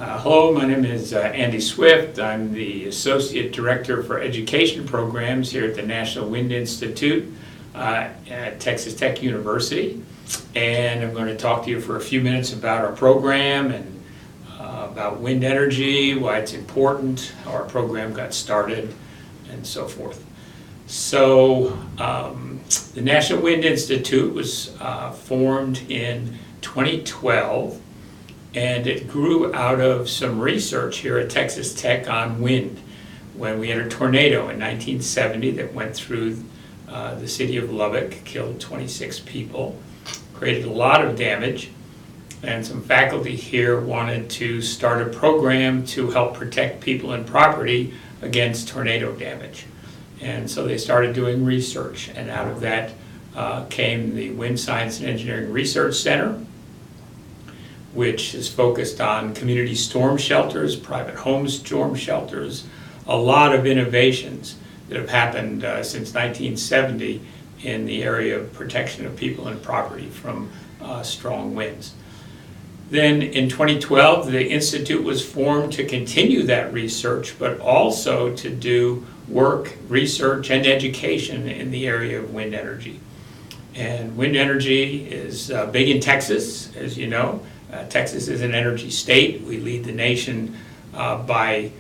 Hello, my name is Andy Swift. I'm the Associate Director for Education Programs here at the National Wind Institute at Texas Tech University. And I'm going to talk to you for a few minutes about our program and about wind energy, why it's important, how our program got started, and so forth. So the National Wind Institute was formed in 2012. And it grew out of some research here at Texas Tech on wind when we had a tornado in 1970 that went through the city of Lubbock, killed 26 people, created a lot of damage, and some faculty here wanted to start a program to help protect people and property against tornado damage. And so they started doing research, and out of that came the Wind Science and Engineering Research Center, which is focused on community storm shelters, private home storm shelters, a lot of innovations that have happened since 1970 in the area of protection of people and property from strong winds. Then in 2012, the Institute was formed to continue that research, but also to do work, research, and education in the area of wind energy. And wind energy is big in Texas, as you know. Texas is an energy state. We lead the nation by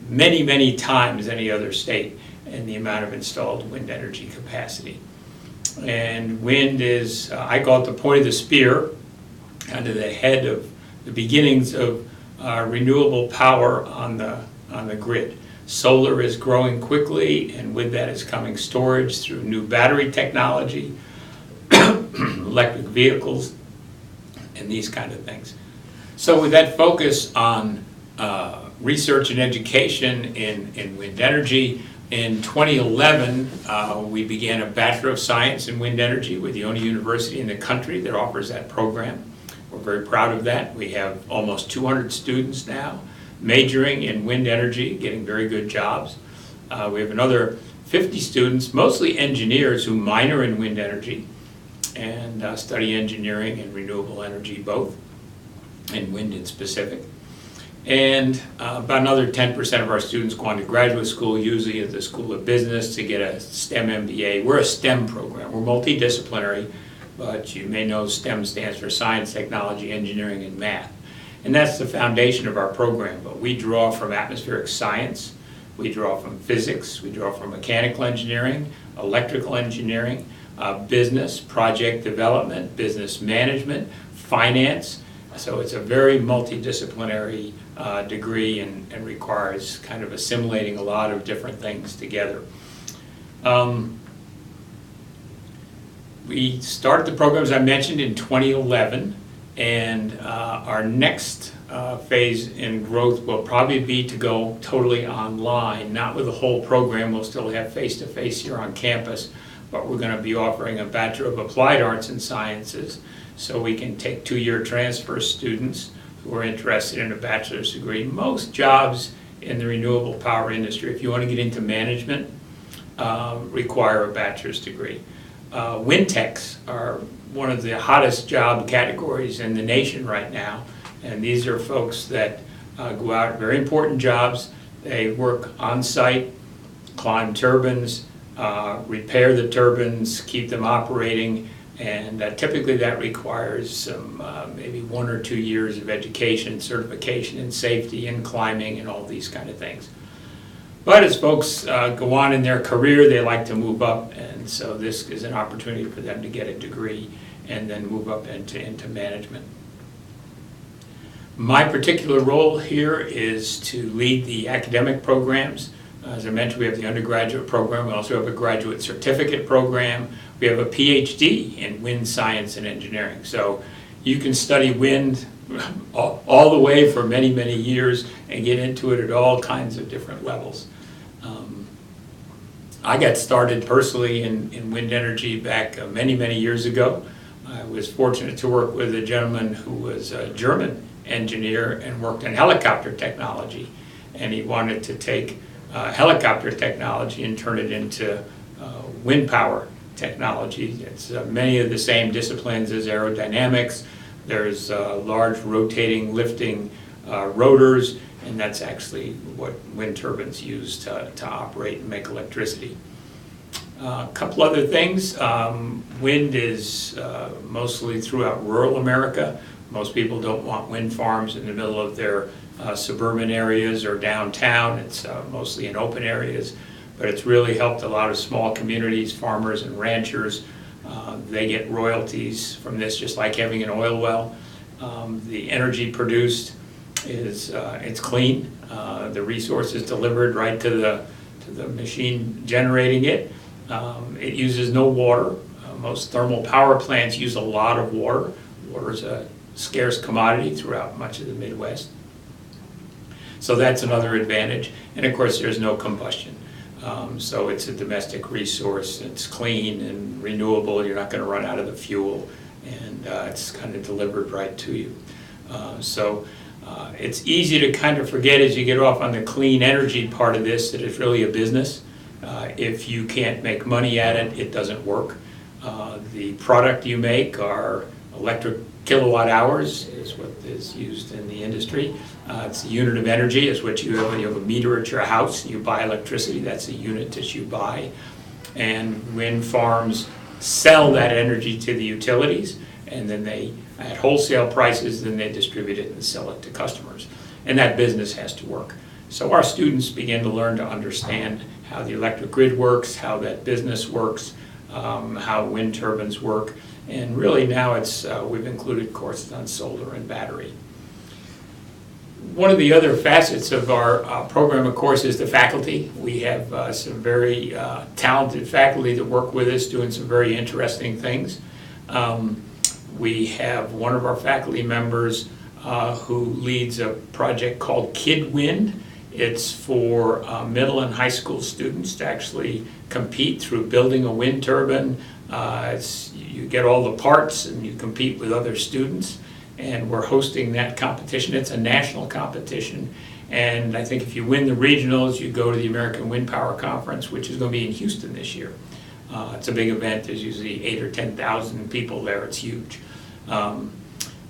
many, many times any other state in the amount of installed wind energy capacity. And wind is, I call it the point of the spear, kind of the head of the beginnings of renewable power on the grid. Solar is growing quickly, and with that is coming storage through new battery technology, electric vehicles, and these kind of things. So with that focus on research and education in wind energy, in 2011 we began a Bachelor of Science in Wind Energy. We're the only university in the country that offers that program. We're very proud of that. We have almost 200 students now majoring in wind energy, getting very good jobs. We have another 50 students, mostly engineers, who minor in wind energy and study engineering and renewable energy both, and wind in specific. And about another 10% of our students go on to graduate school, usually at the School of Business, to get a STEM MBA. We're a STEM program. We're multidisciplinary, but you may know STEM stands for science, technology, engineering, and math. And that's the foundation of our program. But we draw from atmospheric science, we draw from physics, we draw from mechanical engineering, electrical engineering, business, project development, business management, finance. So it's a very multidisciplinary degree and requires kind of assimilating a lot of different things together. We started the program, as I mentioned, in 2011, and our next phase in growth will probably be to go totally online, not with the whole program. We'll still have face-to-face here on campus, but we're going to be offering a Bachelor of Applied Arts and Sciences, so we can take two-year transfer students who are interested in a bachelor's degree. Most jobs in the renewable power industry, if you want to get into management, require a bachelor's degree. Wind techs are one of the hottest job categories in the nation right now, and these are folks that go out, very important jobs. They work on site, climb turbines, repair the turbines, keep them operating, and typically that requires some maybe 1 or 2 years of education, certification in safety and climbing and all these kind of things. But as folks go on in their career, they like to move up, and so this is an opportunity for them to get a degree and then move up into management. My particular role here is to lead the academic programs. As I mentioned, we have the undergraduate program. We also have a graduate certificate program. We have a PhD in wind science and engineering. So you can study wind all the way for many, many years and get into it at all kinds of different levels. I got started personally in wind energy back many, many years ago. I was fortunate to work with a gentleman who was a German engineer and worked in helicopter technology. And he wanted to take helicopter technology and turn it into wind power technology. It's many of the same disciplines as aerodynamics. There's large rotating, lifting rotors, and that's actually what wind turbines use to operate and make electricity. A couple other things. Wind is mostly throughout rural America. Most people don't want wind farms in the middle of their suburban areas or downtown. It's mostly in open areas, but it's really helped a lot of small communities, farmers and ranchers. They get royalties from this just like having an oil well. The energy produced is it's clean. The resource is delivered right to the machine generating it. It uses no water. Most thermal power plants use a lot of water. Water is a scarce commodity throughout much of the Midwest. So that's another advantage. And of course, there's no combustion. So it's a domestic resource. It's clean and renewable. You're not going to run out of the fuel. And it's kind of delivered right to you. It's easy to kind of forget as you get off on the clean energy part of this that it's really a business. If you can't make money at it, it doesn't work. The product you make are electric kilowatt hours is what is used in the industry. It's a unit of energy is what you have. You have a meter at your house, you buy electricity, that's a unit that you buy. And wind farms sell that energy to the utilities, and then they, at wholesale prices, then they distribute it and sell it to customers. And that business has to work. So our students begin to learn to understand how the electric grid works, how that business works, how wind turbines work, and really now we've included courses on solar and battery. One of the other facets of our program, of course, is the faculty. We have some very talented faculty that work with us doing some very interesting things. We have one of our faculty members who leads a project called Kid Wind. It's for middle and high school students to actually compete through building a wind turbine. You get all the parts and you compete with other students, and we're hosting that competition. It's a national competition, and I think if you win the regionals, you go to the American Wind Power Conference, which is going to be in Houston this year. It's a big event. There's usually 8,000 or 10,000 people there. It's huge.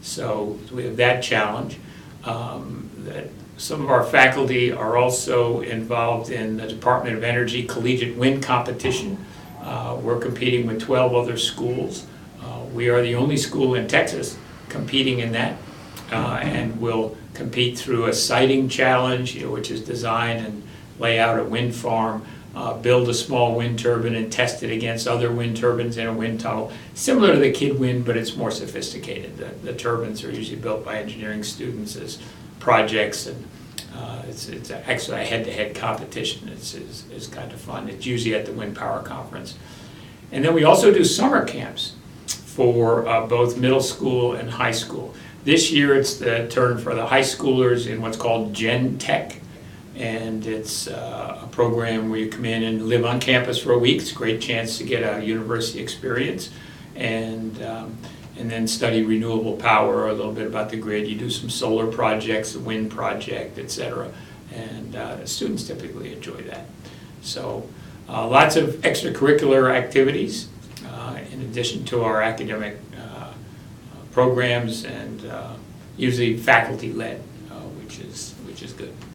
So we have that challenge. Some of our faculty are also involved in the Department of Energy Collegiate Wind Competition. We're competing with 12 other schools. We are the only school in Texas competing in that, and we'll compete through a siting challenge, which is design and lay out a wind farm, build a small wind turbine and test it against other wind turbines in a wind tunnel. Similar to the Kid Wind, but it's more sophisticated. The turbines are usually built by engineering students as projects, and it's actually a head-to-head competition. It's kind of fun. It's usually at the Wind Power Conference. And then we also do summer camps for both middle school and high school. This year it's the turn for the high schoolers in what's called Gen Tech, and it's a program where you come in and live on campus for a week. It's a great chance to get a university experience, and then study renewable power, a little bit about the grid. You do some solar projects, a wind project, etc. And students typically enjoy that. So lots of extracurricular activities in addition to our academic programs, and usually faculty-led, which is good.